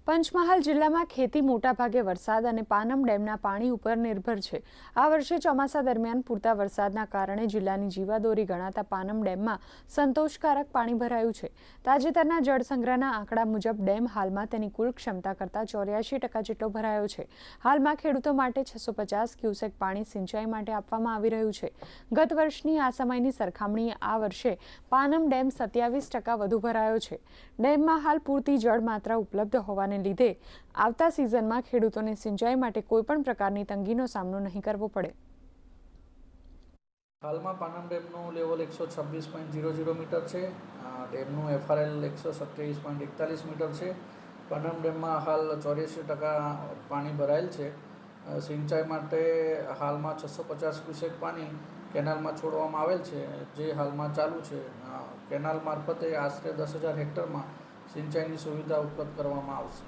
પંચમહાલ જિલ્લામાં ખેતી મોટાભાગે વરસાદ અને પાનમ ડેમના પાણી ઉપર નિર્ભર છે। આ વર્ષે ચોમાસા દરમિયાન પૂરતા વરસાદના કારણે જિલ્લાની જીવાદોરી ગણાતા પાનમ ડેમમાં સંતોષકારક પાણી ભરાયું છે। તાજેતરના જળસંગ્રહના આંકડા મુજબ ડેમ હાલમાં તેની કુલ ક્ષમતા કરતાં 84% જેટલો ભરાયો છે। હાલમાં ખેડૂતો માટે 650 ક્યુસેક પાણી સિંચાઈ માટે આપવામાં આવી રહ્યું છે। ગત વર્ષની આ સમયની સરખામણીએ આ વર્ષે પાનમ ડેમ 27% વધુ ભરાયો છે। ડેમમાં હાલ પૂરતી જળમાત્રા ઉપલબ્ધ હોવાને લીધે આવતા સિઝનમાં ખેડૂતોને સિંચાઈ માટે કોઈપણ પ્રકારની તંગીનો સામનો નહીં કરવો પડે। હાલમાં પાનમ ડેમનું લેવલ 126.00 મીટર છે। ડેમનું FRL 127.41 મીટર છે। પાનમ ડેમમાં હાલ 84% પાણી ભરાયેલ છે। સિંચાઈ માટે હાલમાં 650 ક્યુસેક પાણી કેનાલમાં છોડવામાં આવેલ છે, જે હાલમાં ચાલુ છે। કેનાલ મારફતે આશરે 10,000 હેક્ટરમાં સિંચાઈની સુવિધા ઉપલબ્ધ કરવામાં આવશે।